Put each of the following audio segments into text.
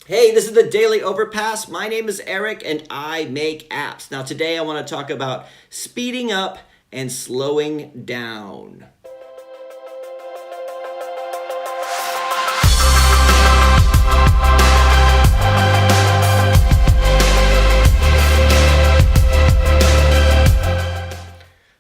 Hey, this is the Daily Overpass. My name is Eric and I make apps. Now, today I want to talk about speeding up and slowing down.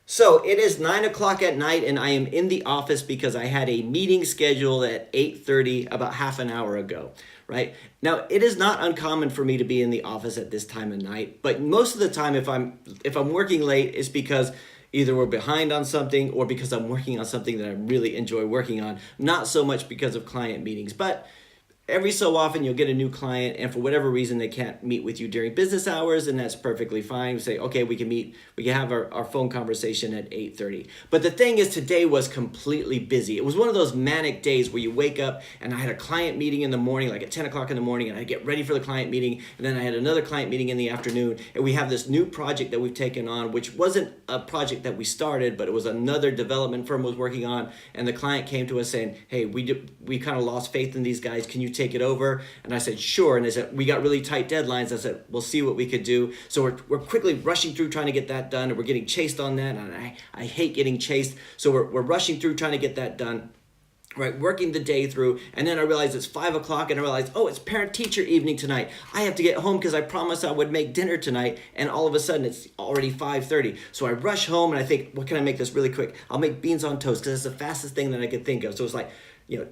So it is 9 o'clock at night and I am in the office because I had a meeting scheduled at 8:30 about half an hour ago, right? Now, it is not uncommon for me to be in the office at this time of night, but most of the time if I'm working late, it's because either we're behind on something or because I'm working on something that I really enjoy working on, not so much because of client meetings. But every so often you'll get a new client and for whatever reason they can't meet with you during business hours, and that's perfectly fine. We say, okay, we can have our phone conversation at 8:30. But the thing is, today was completely busy. It was one of those manic days where you wake up and I had a client meeting in the morning, like at 10 o'clock in the morning, and I get ready for the client meeting, and then I had another client meeting in the afternoon, and we have this new project that we've taken on, which wasn't a project that we started, but it was another development firm was working on, and the client came to us saying, hey, we kind of lost faith in these guys. Can you take it over? And I said, sure. And they said, we got really tight deadlines. I said, we'll see what we could do. So we're quickly rushing through trying to get that done, and we're getting chased on that, and I hate getting chased. So we're rushing through trying to get that done, right? Working the day through, and then I realized it's 5 o'clock, and I realized, oh, it's parent-teacher evening tonight. I have to get home because I promised I would make dinner tonight, and all of a sudden it's already 5:30. So I rush home, and I think, what can I make this really quick? I'll make beans on toast because it's the fastest thing that I could think of. So it's like,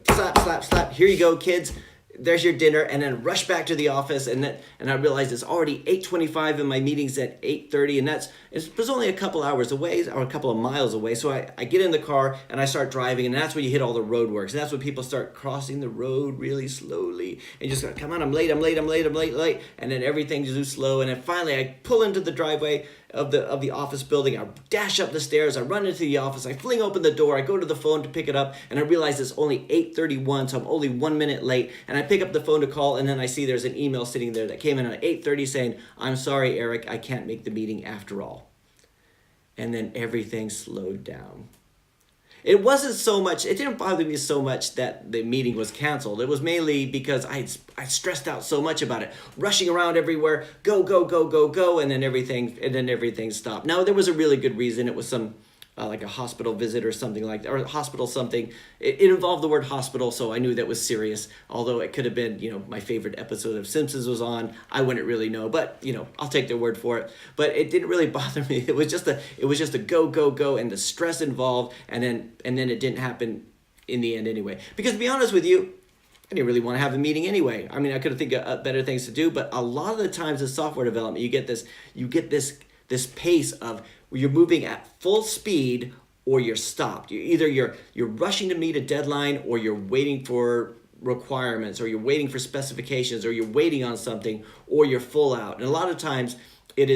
slap, slap, slap. Here you go, kids. There's your dinner, and then rush back to the office, and I realized it's already 8:25 and my meeting's at 8:30, and it was only a couple hours away or a couple of miles away. So I get in the car and I start driving, and that's when you hit all the road works, and that's when people start crossing the road really slowly, and you just go, come on, I'm late, and then everything's just slow, and then finally I pull into the driveway of the office building. I dash up the stairs, I run into the office, I fling open the door, I go to the phone to pick it up, and I realize it's only 8:31, so I'm only 1 minute late, and I pick up the phone to call, and then I see there's an email sitting there that came in at 8:30 saying, I'm sorry, Eric, I can't make the meeting after all. And then everything slowed down. It didn't bother me so much that the meeting was canceled. It was mainly because I stressed out so much about it, rushing around everywhere, go, go, go, go, go, and then everything stopped. Now, there was a really good reason. It was some like a hospital visit or something like that, or hospital something. It involved the word hospital, so I knew that was serious. Although it could have been, my favorite episode of Simpsons was on. I wouldn't really know, but I'll take their word for it. But it didn't really bother me. It was just a go, go, go, and the stress involved, and then it didn't happen in the end anyway. Because to be honest with you, I didn't really want to have a meeting anyway. I mean, I could have think of better things to do, but a lot of the times in software development, you get this pace of you're moving at full speed or you're stopped. You're rushing to meet a deadline, or you're waiting for requirements, or you're waiting for specifications, or you're waiting on something, or you're full out. And a lot of times when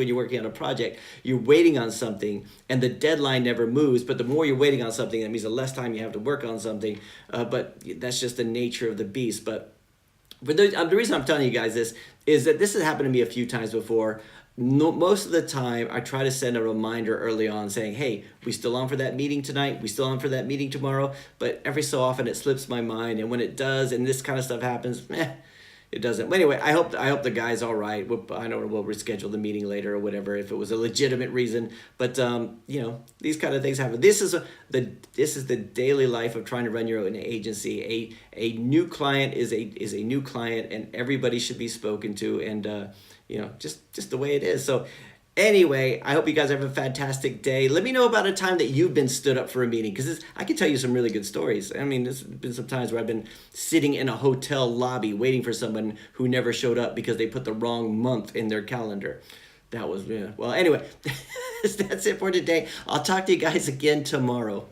you're working on a project, you're waiting on something and the deadline never moves, but the more you're waiting on something, that means the less time you have to work on something. But that's just the nature of the beast. But the reason I'm telling you guys this is that this has happened to me a few times before. No, most of the time, I try to send a reminder early on saying, hey, we still on for that meeting tonight? We still on for that meeting tomorrow? But every so often it slips my mind, and when it does, and this kind of stuff happens, it doesn't. But anyway, I hope the guy's all right. I know we'll reschedule the meeting later or whatever if it was a legitimate reason. But these kind of things happen. This is the daily life of trying to run your own agency. A new client is a new client, and everybody should be spoken to, and just the way it is. So anyway, I hope you guys have a fantastic day. Let me know about a time that you've been stood up for a meeting, because I can tell you some really good stories. I mean, there's been some times where I've been sitting in a hotel lobby waiting for someone who never showed up because they put the wrong month in their calendar. That was, well, anyway, that's it for today. I'll talk to you guys again tomorrow.